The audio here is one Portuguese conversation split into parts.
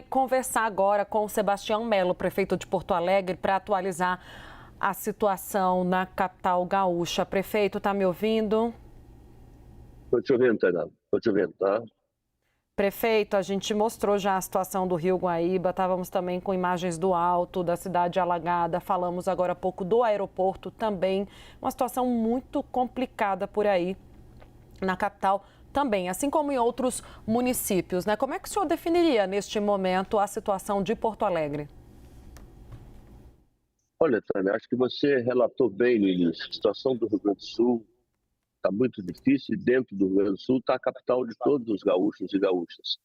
Conversar agora com o Sebastião Melo, prefeito de Porto Alegre, para atualizar a situação na capital gaúcha. Prefeito, está me ouvindo? Estou te ouvindo, Tainá. Estou te ouvindo, tá? Prefeito, a gente mostrou já a situação do Rio Guaíba, estávamos também com imagens do alto, da cidade alagada, falamos agora há pouco do aeroporto também, uma situação muito complicada por aí, na capital também, assim como em outros municípios, né? Como é que o senhor definiria neste momento a situação de Porto Alegre? Olha, Tainá, acho que você relatou bem no início. A situação do Rio Grande do Sul está muito difícil e dentro do Rio Grande do Sul está a capital de todos os gaúchos e gaúchas.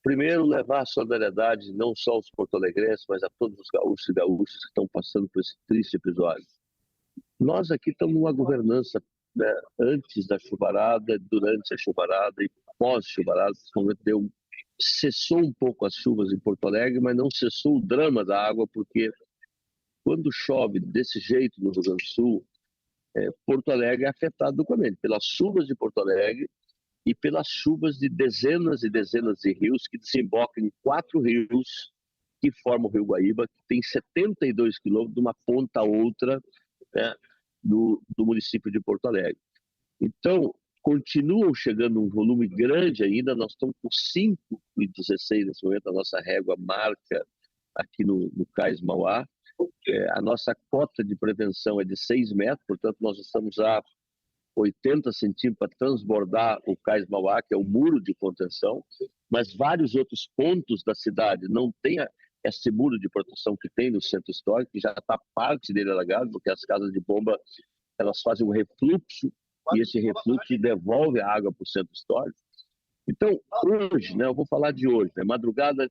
Primeiro, levar a solidariedade não só aos porto-alegrenses, mas a todos os gaúchos e gaúchas que estão passando por esse triste episódio. Nós aqui estamos numa governança, né, antes da chuvarada, durante a chuvarada e pós-chuvarada. Nesse momento cessou um pouco as chuvas em Porto Alegre, mas não cessou o drama da água, porque quando chove desse jeito no Rio Grande do Sul, Porto Alegre é afetado duplamente pelas chuvas de Porto Alegre e pelas chuvas de dezenas e dezenas de rios que desembocam em 4 rios que formam o Rio Guaíba, que tem 72 quilômetros de uma ponta a outra, né, do município de Porto Alegre. Então, continuam chegando um volume grande ainda, nós estamos com 5,16 nesse momento, a nossa régua marca aqui no Cais Mauá. A nossa cota de prevenção é de 6 metros, portanto nós estamos a 80 centímetros para transbordar o Cais Mauá, que é o muro de contenção, mas vários outros pontos da cidade não tem esse muro de proteção que tem no centro histórico, que já está parte dele alagado, porque as casas de bomba elas fazem um refluxo e esse refluxo devolve a água para o centro histórico. Então, hoje, né, eu vou falar de hoje, né, madrugada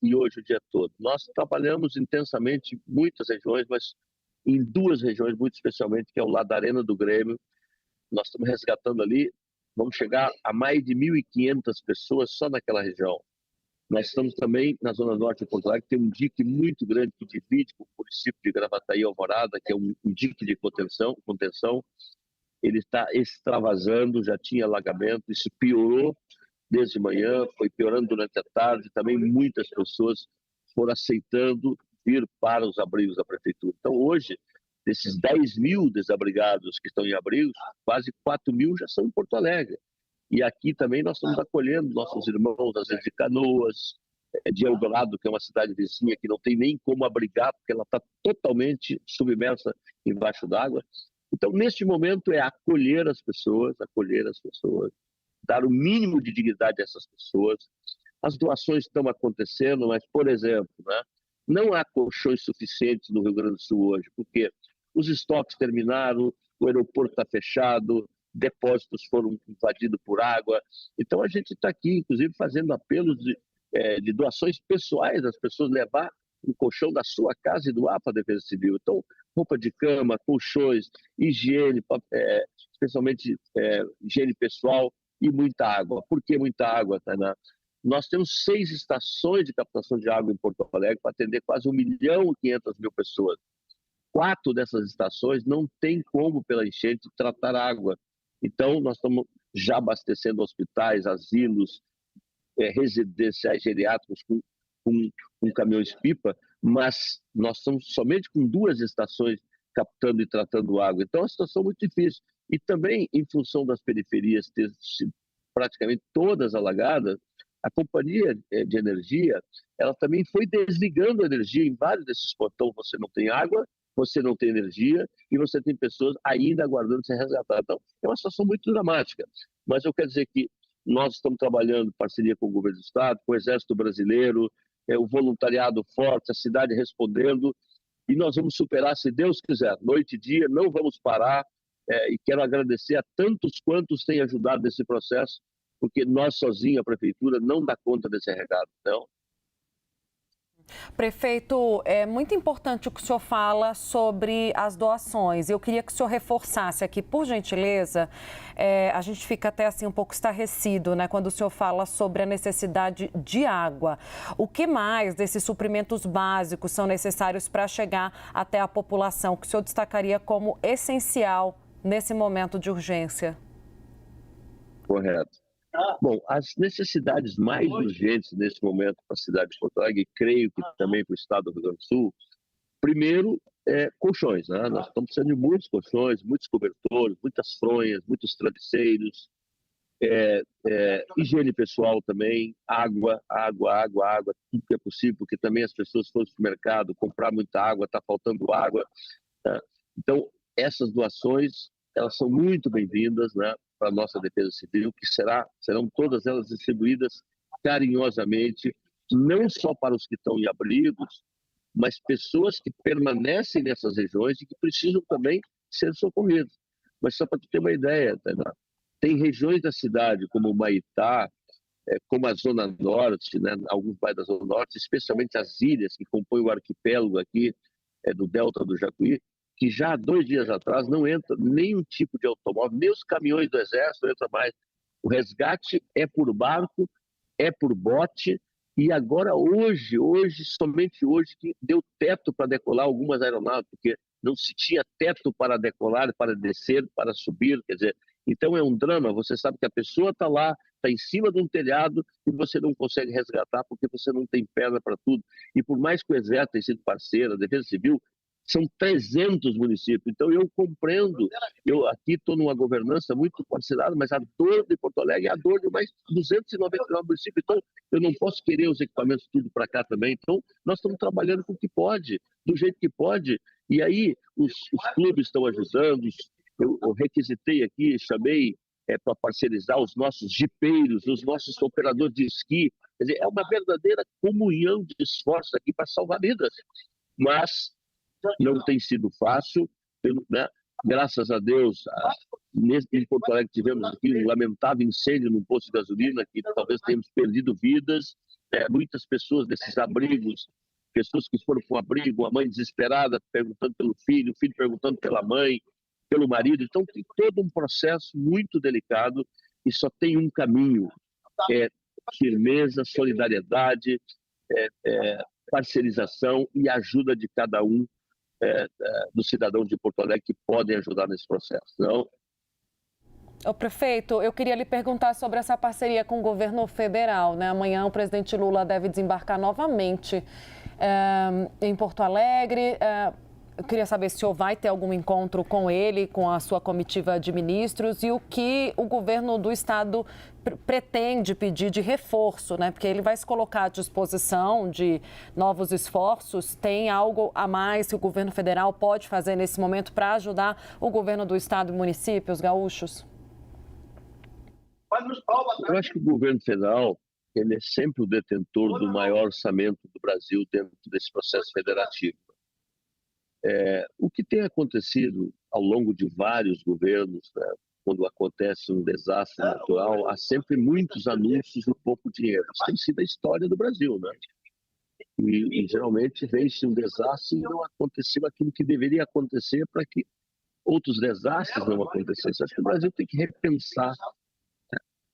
e hoje o dia todo. Nós trabalhamos intensamente em muitas regiões, mas em 2 regiões muito especialmente, que é o lado da Arena do Grêmio. Nós estamos resgatando ali, vamos chegar a mais de 1.500 pessoas só naquela região. Nós estamos também na Zona Norte de Porto Alegre, que tem um dique muito grande que divide com o município de Gravataí e Alvorada, que é um dique de contenção. Ele está extravasando, já tinha alagamento, isso piorou desde manhã, foi piorando durante a tarde, também muitas pessoas foram aceitando vir para os abrigos da prefeitura. Então hoje, desses 10.000 desabrigados que estão em abrigos, quase 4.000 já são em Porto Alegre. E aqui também nós estamos acolhendo nossos irmãos, às vezes de Canoas, de Eldorado, que é uma cidade vizinha que não tem nem como abrigar, porque ela está totalmente submersa embaixo d'água. Então, neste momento, é acolher as pessoas, dar o mínimo de dignidade a essas pessoas. As doações estão acontecendo, mas, por exemplo, né, não há colchões suficientes no Rio Grande do Sul hoje, porque os estoques terminaram, o aeroporto está fechado, depósitos foram invadidos por água. Então, a gente está aqui, inclusive, fazendo apelos de doações pessoais, das pessoas levar o colchão da sua casa e doar para a Defesa Civil. Então, roupa de cama, colchões, higiene, especialmente higiene pessoal e muita água. Por que muita água, Tainá? Nós temos 6 estações de captação de água em Porto Alegre para atender quase 1.500.000 pessoas. 4 dessas estações não tem como, pela enchente, tratar água. Então, nós estamos já abastecendo hospitais, asilos, residenciais geriátricos com caminhões-pipa, mas nós estamos somente com 2 estações captando e tratando água. Então, é uma situação muito difícil. E também, em função das periferias ter sido praticamente todas alagadas, a companhia de energia, ela também foi desligando a energia em vários desses pontos. Então, você não tem água, você não tem energia e você tem pessoas ainda aguardando ser resgatadas. Então, é uma situação muito dramática. Mas eu quero dizer que nós estamos trabalhando em parceria com o governo do Estado, com o Exército Brasileiro, o voluntariado forte, a cidade respondendo, e nós vamos superar, se Deus quiser, noite e dia, não vamos parar, e quero agradecer a tantos quantos têm ajudado nesse processo, porque nós sozinhos, a Prefeitura, não dá conta desse recado, não. Prefeito, é muito importante o que o senhor fala sobre as doações. Eu queria que o senhor reforçasse aqui, por gentileza, a gente fica até assim um pouco estarrecido, né, quando o senhor fala sobre a necessidade de água. O que mais desses suprimentos básicos são necessários para chegar até a população, que o senhor destacaria como essencial nesse momento de urgência? Correto. Bom, as necessidades mais urgentes nesse momento para a cidade de Porto Alegre, e creio que também para o estado do Rio Grande do Sul, primeiro, colchões, né? Nós estamos precisando de muitos colchões, muitos cobertores, muitas fronhas, muitos travesseiros, higiene pessoal também, água, tudo que é possível, porque também as pessoas foram ao supermercado comprar muita água, está faltando água, né? Então, essas doações, elas são muito bem-vindas, né, para a nossa Defesa Civil, que serão todas elas distribuídas carinhosamente, não só para os que estão em abrigos, mas pessoas que permanecem nessas regiões e que precisam também ser socorridas. Mas só para tu ter uma ideia, Tainá, tem regiões da cidade, como o Maitá, como a Zona Norte, né, alguns bairros da Zona Norte, especialmente as ilhas que compõem o arquipélago aqui do Delta do Jacuí, que já há 2 dias atrás não entra nenhum tipo de automóvel, nem os caminhões do Exército não entram mais. O resgate é por barco, é por bote, e agora hoje, somente hoje, que deu teto para decolar algumas aeronaves, porque não se tinha teto para decolar, para descer, para subir, quer dizer, então é um drama, você sabe que a pessoa está lá, está em cima de um telhado e você não consegue resgatar porque você não tem perna para tudo. E por mais que o Exército tenha sido parceiro, a Defesa Civil, são 300 municípios. Então eu compreendo, eu aqui estou numa governança muito parcelada, mas a dor de Porto Alegre é a dor de mais 299 municípios. Então eu não posso querer os equipamentos tudo para cá também. Então nós estamos trabalhando com o que pode, do jeito que pode. E aí os clubes estão ajudando, eu requisitei aqui, chamei para parcerizar os nossos jipeiros, os nossos operadores de esqui. Quer dizer, é uma verdadeira comunhão de esforços aqui para salvar vidas. Mas não tem sido fácil, né? Graças a Deus, em Porto Alegre tivemos aqui um lamentável incêndio num posto de gasolina, que talvez tenhamos perdido vidas, muitas pessoas desses abrigos, pessoas que foram para o abrigo, a mãe desesperada perguntando pelo filho, o filho perguntando pela mãe, pelo marido. Então tem todo um processo muito delicado e só tem um caminho, firmeza, solidariedade, parcerização e ajuda de cada um dos cidadãos de Porto Alegre que podem ajudar nesse processo. Não? Ô, prefeito, eu queria lhe perguntar sobre essa parceria com o governo federal, né? Amanhã o presidente Lula deve desembarcar novamente em Porto Alegre. Eu queria saber se o senhor vai ter algum encontro com ele, com a sua comitiva de ministros, e o que o governo do estado pretende pedir de reforço, né? Porque ele vai se colocar à disposição de novos esforços. Tem algo a mais que o governo federal pode fazer nesse momento para ajudar o governo do estado e municípios gaúchos? Eu acho que o governo federal ele é sempre o detentor do maior orçamento do Brasil dentro desse processo federativo. O que tem acontecido ao longo de vários governos, né, quando acontece um desastre natural, há sempre muitos anúncios e pouco dinheiro. Isso tem sido a história do Brasil, né? E geralmente vem-se um desastre e não aconteceu aquilo que deveria acontecer para que outros desastres não acontecessem. Acho que o Brasil tem que repensar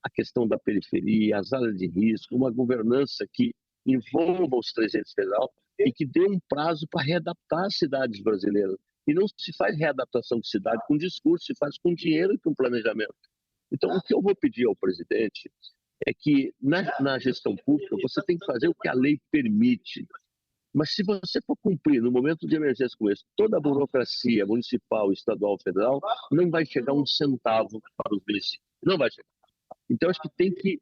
a questão da periferia, as áreas de risco, uma governança que envolva os 300 federal e que dê um prazo para readaptar as cidades brasileiras. E não se faz readaptação de cidade com discurso, se faz com dinheiro e com planejamento. Então, o que eu vou pedir ao presidente é que, na gestão pública, você tem que fazer o que a lei permite. Mas se você for cumprir, no momento de emergência como esse, toda a burocracia municipal, estadual, federal, não vai chegar um centavo para os municípios. Não vai chegar. Então, acho que tem que,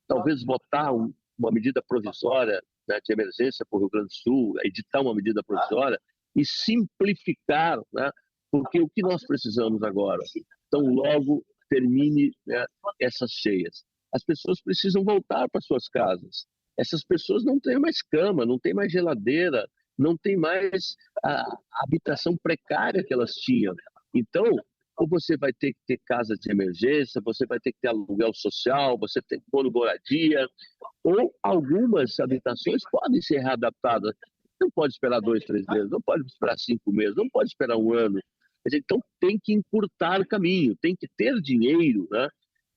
talvez, votar uma medida provisória, né, de emergência para o Rio Grande do Sul, editar uma medida provisória e simplificar, né, porque o que nós precisamos agora, tão logo termine, né, essas cheias, as pessoas precisam voltar para suas casas. Essas pessoas não têm mais cama, não têm mais geladeira, não têm mais a habitação precária que elas tinham. Então, ou você vai ter que ter casa de emergência, você vai ter que ter aluguel social, você tem que pôr moradia, ou algumas habitações podem ser readaptadas. Não pode esperar 2, 3 meses, não pode esperar 5 meses, não pode esperar 1 ano. Então tem que encurtar o caminho, tem que ter dinheiro, né?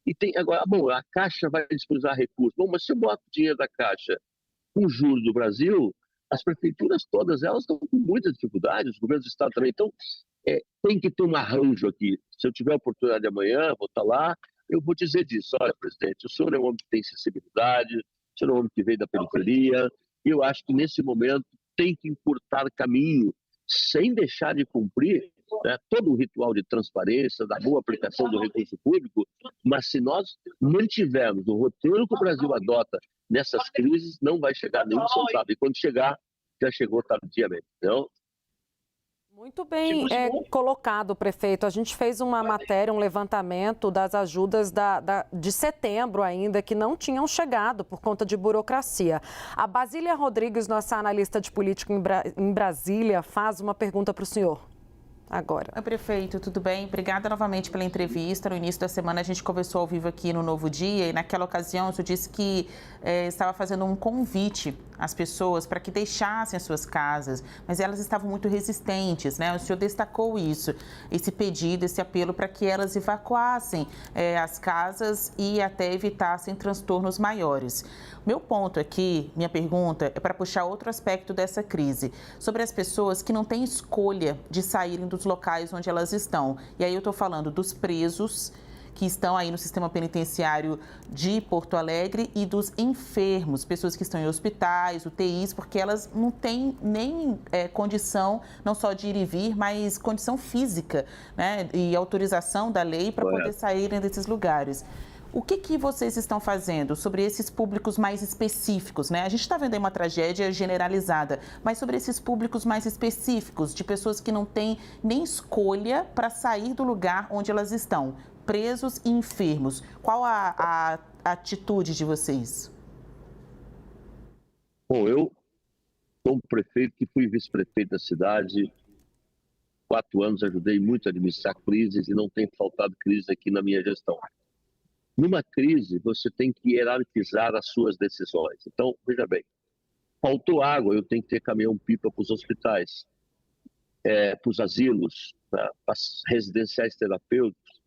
E tem agora, bom, a Caixa vai disponibilizar recursos. Bom, mas se eu boto dinheiro da Caixa com juros do Brasil, as prefeituras todas elas estão com muita dificuldade, os governos do estado também. Então tem que ter um arranjo aqui. Se eu tiver a oportunidade amanhã, vou estar lá, eu vou dizer disso. Olha, presidente, o senhor é um homem que tem sensibilidade, o senhor é um homem que veio da periferia, e eu acho que nesse momento tem que encurtar caminho, sem deixar de cumprir, né, todo o ritual de transparência, da boa aplicação do recurso público, mas se nós mantivermos o roteiro que o Brasil adota nessas crises, não vai chegar nenhum centavo. E quando chegar, já chegou tardiamente. Então, muito bem colocado, prefeito. A gente fez uma matéria, um levantamento das ajudas de setembro ainda, que não tinham chegado por conta de burocracia. A Basília Rodrigues, nossa analista de política em Brasília, faz uma pergunta para o senhor. Agora. Oi, prefeito, tudo bem? Obrigada novamente pela entrevista. No início da semana a gente conversou ao vivo aqui no Novo Dia e naquela ocasião o senhor disse que estava fazendo um convite às pessoas para que deixassem as suas casas, mas elas estavam muito resistentes, né? O senhor destacou isso, esse pedido, esse apelo para que elas evacuassem as casas e até evitassem transtornos maiores. Meu ponto aqui, minha pergunta, é para puxar outro aspecto dessa crise, sobre as pessoas que não têm escolha de saírem dos locais onde elas estão. E aí eu estou falando dos presos que estão aí no sistema penitenciário de Porto Alegre e dos enfermos, pessoas que estão em hospitais, UTIs, porque elas não têm nem condição, não só de ir e vir, mas condição física, né, e autorização da lei para poder saírem desses lugares. O que vocês estão fazendo sobre esses públicos mais específicos, né? A gente está vendo aí uma tragédia generalizada, mas sobre esses públicos mais específicos, de pessoas que não têm nem escolha para sair do lugar onde elas estão, presos e enfermos. Qual a atitude de vocês? Bom, eu sou um prefeito que fui vice-prefeito da cidade. 4 anos ajudei muito a administrar crises e não tem faltado crise aqui na minha gestão. Numa crise, você tem que hierarquizar as suas decisões. Então, veja bem, faltou água, eu tenho que ter caminhão-pipa para os hospitais, para os asilos, para as residenciais terapêuticas.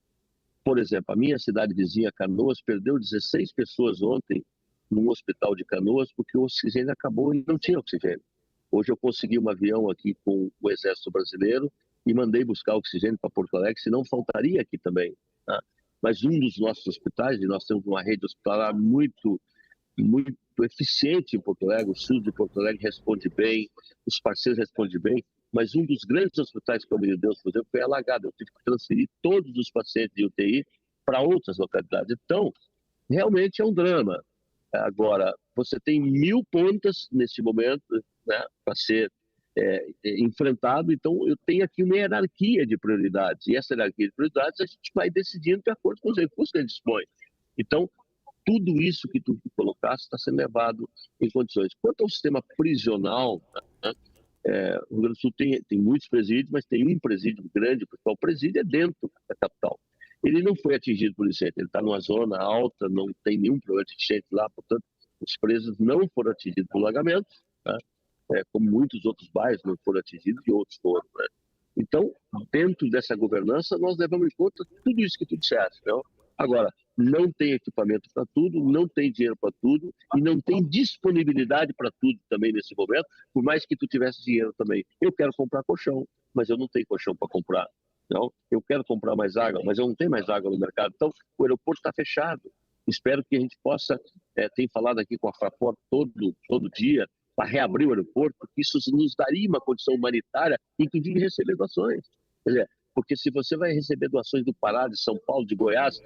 Por exemplo, a minha cidade vizinha, Canoas, perdeu 16 pessoas ontem num hospital de Canoas porque o oxigênio acabou e não tinha oxigênio. Hoje eu consegui um avião aqui com o Exército Brasileiro e mandei buscar oxigênio para Porto Alegre, senão faltaria aqui também, tá? Mas um dos nossos hospitais, e nós temos uma rede hospitalar muito eficiente em Porto Alegre, o SUS de Porto Alegre responde bem, os parceiros respondem bem, mas um dos grandes hospitais que eu me Deus, por exemplo, foi alagado. Eu tive que transferir todos os pacientes de UTI para outras localidades. Então, realmente é um drama. Agora, você tem 1000 pontas nesse momento, né, para ser enfrentado, então eu tenho aqui uma hierarquia de prioridades, e essa hierarquia de prioridades a gente vai decidindo de acordo com os recursos que a gente dispõe. Então, tudo isso que tu colocaste está sendo levado em condições. Quanto ao sistema prisional, né, o Rio Grande do Sul tem muitos presídios, mas tem um presídio grande, o principal presídio é dentro da capital. Ele não foi atingido por enchente, ele está numa zona alta, não tem nenhum problema de enchente lá, portanto, os presos não foram atingidos por alagamentos, tá? Como muitos outros bairros não foram atingidos e outros foram, né? Então, dentro dessa governança, nós levamos em conta tudo isso que tu disseste, não? Agora, não tem equipamento para tudo, não tem dinheiro para tudo e não tem disponibilidade para tudo também nesse momento, por mais que tu tivesse dinheiro também. Eu quero comprar colchão, mas eu não tenho colchão para comprar. Não? Eu quero comprar mais água, mas eu não tenho mais água no mercado. Então, o aeroporto está fechado. Espero que a gente possa, tem falado aqui com a Fraport todo dia, para reabrir o aeroporto, porque isso nos daria uma condição humanitária, inclusive receber doações. Quer dizer, porque se você vai receber doações do Pará, de São Paulo, de Goiás,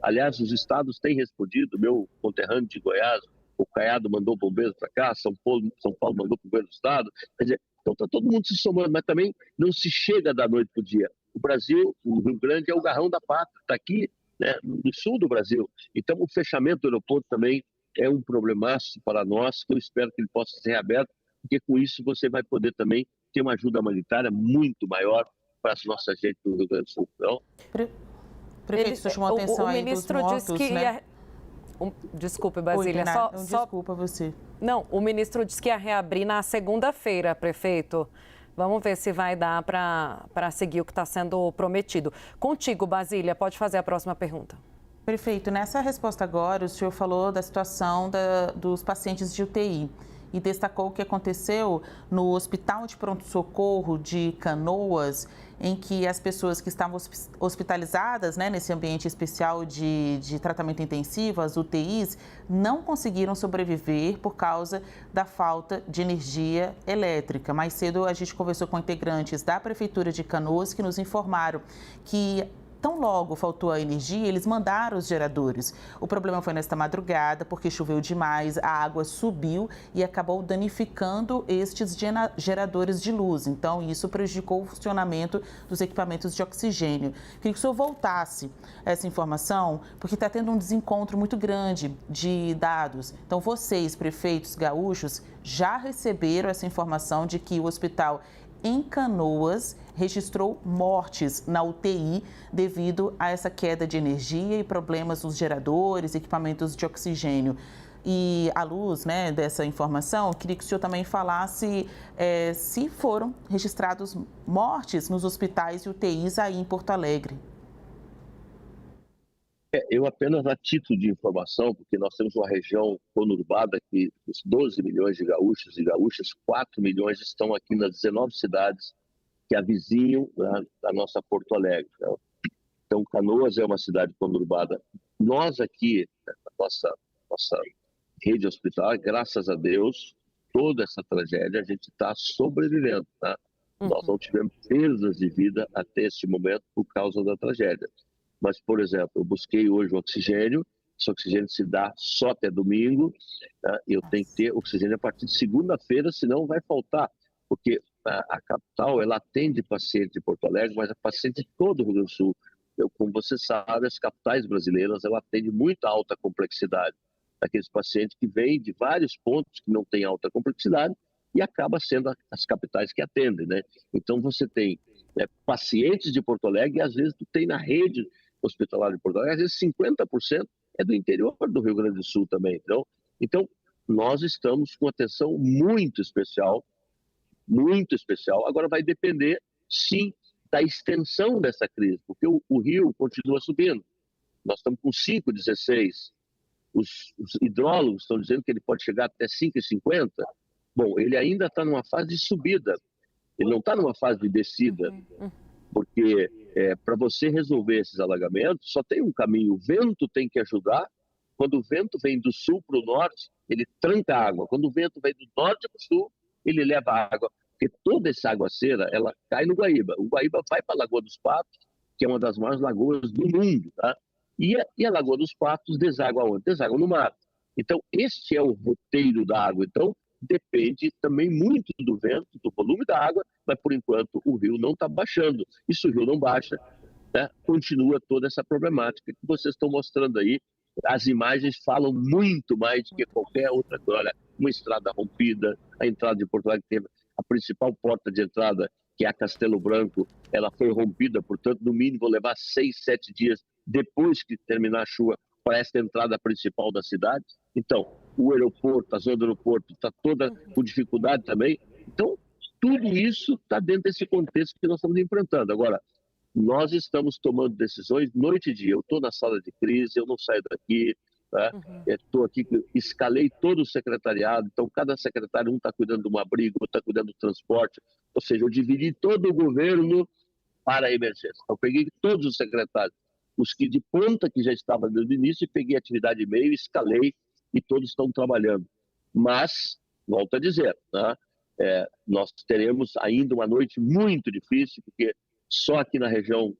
aliás, os estados têm respondido, meu conterrâneo de Goiás, o Caiado mandou bombeiros para cá, São Paulo mandou para o governo do estado, quer dizer, então está todo mundo se somando, mas também não se chega da noite para o dia. O Brasil, o Rio Grande é o garrão da pátria, está aqui, né, no sul do Brasil. Então o fechamento do aeroporto também é um problemaço para nós, que eu espero que ele possa ser reaberto, porque com isso você vai poder também ter uma ajuda humanitária muito maior para as nossas gente do Rio Grande do Sul. Então, prefeito, você chamou a atenção aí dos mortos, né? Desculpe, Basília. Desculpa você. Não, o ministro disse que ia reabrir na segunda-feira, prefeito. Vamos ver se vai dar para seguir o que está sendo prometido. Contigo, Basília, pode fazer a próxima pergunta. Prefeito, nessa resposta agora, o senhor falou da situação dos pacientes de UTI. e destacou o que aconteceu no Hospital de Pronto-Socorro de Canoas, em que as pessoas que estavam hospitalizadas, né, nesse ambiente especial de tratamento intensivo, as UTIs, não conseguiram sobreviver por causa da falta de energia elétrica. Mais cedo a gente conversou com integrantes da Prefeitura de Canoas que nos informaram que tão logo faltou a energia, eles mandaram os geradores. O problema foi nesta madrugada, porque choveu demais, a água subiu e acabou danificando estes geradores de luz. Então, isso prejudicou o funcionamento dos equipamentos de oxigênio. Queria que o senhor voltasse essa informação, porque está tendo um desencontro muito grande de dados. Então, vocês, prefeitos gaúchos, já receberam essa informação de que o hospital em Canoas registrou mortes na UTI devido a essa queda de energia e problemas nos geradores, equipamentos de oxigênio. E à luz, né, dessa informação, queria que o senhor também falasse se foram registrados mortes nos hospitais e UTIs aí em Porto Alegre. Eu apenas a título de informação, porque nós temos uma região conurbada que os 12 milhões de gaúchos e gaúchas, 4 milhões estão aqui nas 19 cidades que avizinham a nossa Porto Alegre. Né? Então, Canoas é uma cidade conurbada. Nós aqui, na nossa rede hospitalar, graças a Deus, toda essa tragédia, a gente está sobrevivendo. Tá? Nós não tivemos perdas de vida até este momento por causa da tragédia. Mas, por exemplo, eu busquei hoje o oxigênio, esse oxigênio se dá só até domingo, né? Eu tenho que ter oxigênio a partir de segunda-feira, senão vai faltar, porque a capital, ela atende paciente de Porto Alegre, mas é paciente de todo o Rio Grande do Sul. Como você sabe, as capitais brasileiras, ela atende muita alta complexidade, aqueles pacientes que vêm de vários pontos que não têm alta complexidade e acaba sendo as capitais que atendem, né? Então, você tem pacientes de Porto Alegre e, às vezes, tu tem na rede hospitalar de Porto Alegre, às vezes 50% é do interior do Rio Grande do Sul também. Então, nós estamos com atenção muito especial. Agora vai depender, sim, da extensão dessa crise, porque o rio continua subindo. Nós estamos com 5,16. Os hidrólogos estão dizendo que ele pode chegar até 5,50. Bom, ele ainda está numa fase de subida, ele não está numa fase de descida. Porque para você resolver esses alagamentos, só tem um caminho. O vento tem que ajudar. Quando o vento vem do sul para o norte, ele tranca a água. Quando o vento vem do norte para o sul, ele leva a água. Porque toda essa aguaceira, ela cai no Guaíba. O Guaíba vai para a Lagoa dos Patos, que é uma das maiores lagoas do mundo. Tá? E a Lagoa dos Patos deságua onde? Deságua no mar. Então, este é o roteiro da água. Então, depende também muito do vento, do volume da água, mas por enquanto o rio não está baixando. E se o rio não baixa, né, continua toda essa problemática que vocês estão mostrando aí. As imagens falam muito mais do que qualquer outra coisa. Olha, uma estrada rompida, a entrada de Porto Alegre tem a principal porta de entrada, que é a Castelo Branco, ela foi rompida, portanto, no mínimo vou levar 6, 7 dias depois que terminar a chuva para essa entrada principal da cidade. Então, o aeroporto, a zona do aeroporto está toda com dificuldade também. Então, tudo isso está dentro desse contexto que nós estamos enfrentando. Agora, nós estamos tomando decisões noite e dia. Eu estou na sala de crise, eu não saio daqui. Tá? Estou aqui, escalei todo o secretariado, então cada secretário, um está cuidando de um abrigo, outro está cuidando do transporte. Ou seja, eu dividi todo o governo para a emergência. Eu peguei todos os secretários, os que de ponta que já estavam desde o início, e peguei a atividade de meio, escalei, e todos estão trabalhando. Mas, volto a dizer, tá? Nós teremos ainda uma noite muito difícil, porque só aqui na região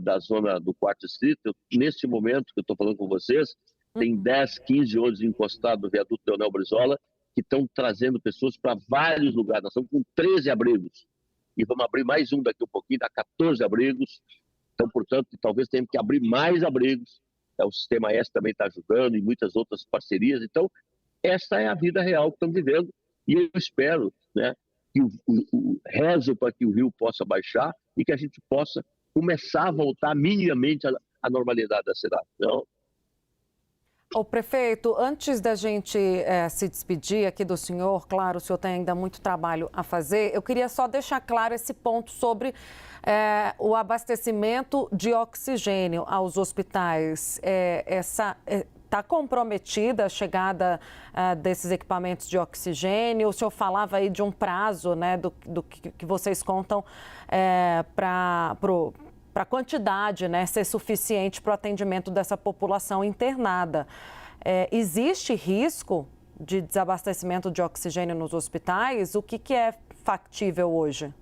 da zona do 4º Distrito, nesse momento que eu estou falando com vocês, tem 10, 15 ônibus encostados no viaduto Leonel Brizola, que estão trazendo pessoas para vários lugares. Nós estamos com 13 abrigos. E vamos abrir mais um daqui a um pouquinho, dá 14 abrigos. Então, portanto, talvez tenhamos que abrir mais abrigos. O Sistema S também está ajudando e muitas outras parcerias. Então, essa é a vida real que estamos vivendo. E eu espero, né, que rezo para que o rio possa baixar e que a gente possa começar a voltar minimamente à normalidade da cidade. Então, Ô, prefeito, antes da gente se despedir aqui do senhor, claro, o senhor tem ainda muito trabalho a fazer, eu queria só deixar claro esse ponto sobre o abastecimento de oxigênio aos hospitais. Está está comprometida a chegada desses equipamentos de oxigênio? O senhor falava aí de um prazo, né, do que vocês contam para a quantidade, né, ser suficiente para o atendimento dessa população internada. Existe risco de desabastecimento de oxigênio nos hospitais? O que é factível hoje?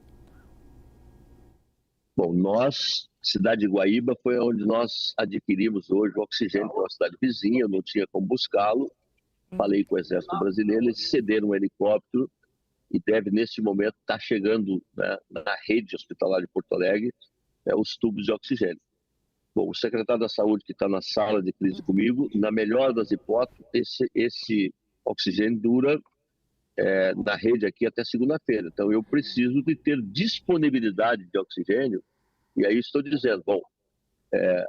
Bom, nós, cidade de Guaíba, foi onde nós adquirimos hoje o oxigênio para uma cidade vizinha, eu não tinha como buscá-lo. Falei com o Exército Brasileiro, eles cederam um helicóptero e deve, neste momento, estar chegando, né, na rede hospitalar de Porto Alegre, os tubos de oxigênio. Bom, o secretário da Saúde, que está na sala de crise comigo, na melhor das hipóteses, esse oxigênio dura na rede aqui até segunda-feira. Então, eu preciso de ter disponibilidade de oxigênio, e aí estou dizendo, bom,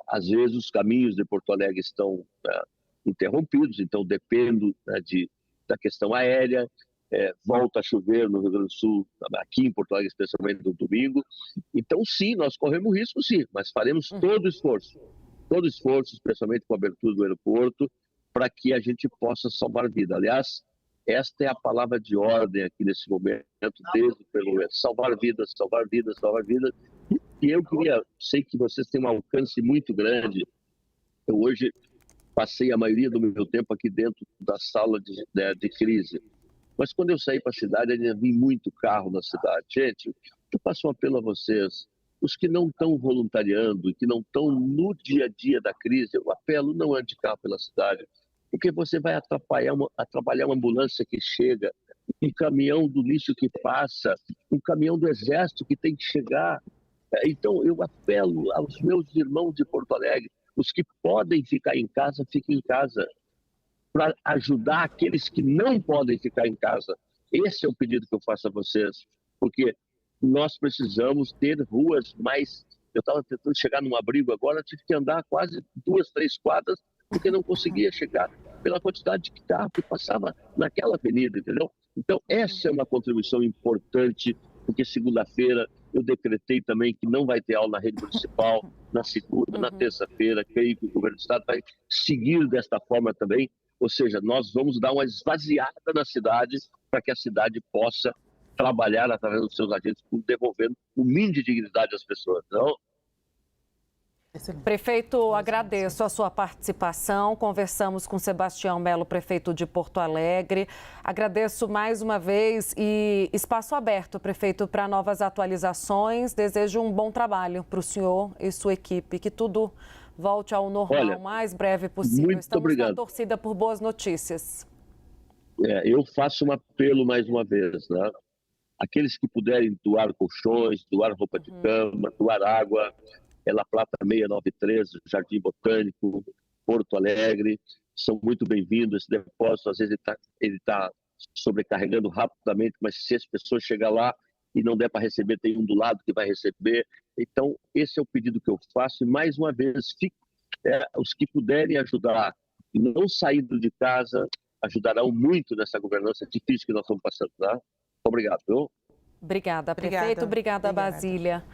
às vezes os caminhos de Porto Alegre estão interrompidos, então dependo, né, da questão aérea, volta a chover no Rio Grande do Sul, aqui em Porto Alegre, especialmente no domingo. Então, sim, nós corremos risco, sim, mas faremos todo esforço, especialmente com a abertura do aeroporto, para que a gente possa salvar vida. Aliás, esta é a palavra de ordem aqui nesse momento, desde o primeiro momento. Salvar vidas, salvar vidas, salvar vidas. E eu sei que vocês têm um alcance muito grande. Eu hoje passei a maioria do meu tempo aqui dentro da sala de crise. Mas quando eu saí para a cidade, ainda vi muito carro na cidade. Gente, eu faço um apelo a vocês. Os que não estão voluntariando e que não estão no dia a dia da crise, eu apelo, não ande de carro pela cidade, porque você vai atrapalhar uma ambulância que chega, um caminhão do lixo que passa, um caminhão do Exército que tem que chegar. Então, eu apelo aos meus irmãos de Porto Alegre, os que podem ficar em casa, fiquem em casa, para ajudar aqueles que não podem ficar em casa. Esse é o pedido que eu faço a vocês, porque nós precisamos ter ruas mais... Eu estava tentando chegar num abrigo agora, tive que andar quase 2, 3 quadras, porque não conseguia chegar pela quantidade de carro que passava naquela avenida, entendeu? Então, essa é uma contribuição importante, porque segunda-feira eu decretei também que não vai ter aula na rede municipal, na segunda, na terça-feira, creio que o governo do estado vai seguir desta forma também, ou seja, nós vamos dar uma esvaziada na cidade para que a cidade possa trabalhar através dos seus agentes, devolvendo o mínimo de dignidade às pessoas. Então, prefeito, agradeço a sua participação. Conversamos com Sebastião Melo, prefeito de Porto Alegre. Agradeço mais uma vez e espaço aberto, prefeito, para novas atualizações. Desejo um bom trabalho para o senhor e sua equipe, que tudo volte ao normal o mais breve possível. Muito Estamos obrigado. na torcida por boas notícias. Eu faço um apelo mais uma vez, né? Aqueles que puderem doar colchões, doar roupa de cama, doar água, La Plata 693, Jardim Botânico, Porto Alegre, são muito bem-vindos. Esse depósito, às vezes, ele tá sobrecarregando rapidamente, mas se as pessoas chegarem lá e não der para receber, tem um do lado que vai receber. Então, esse é o pedido que eu faço. E, mais uma vez, os que puderem ajudar, não saindo de casa, ajudarão muito nessa governança difícil que nós estamos passando. Tá? Obrigado. Viu? Obrigada, prefeito. Obrigada, Basília.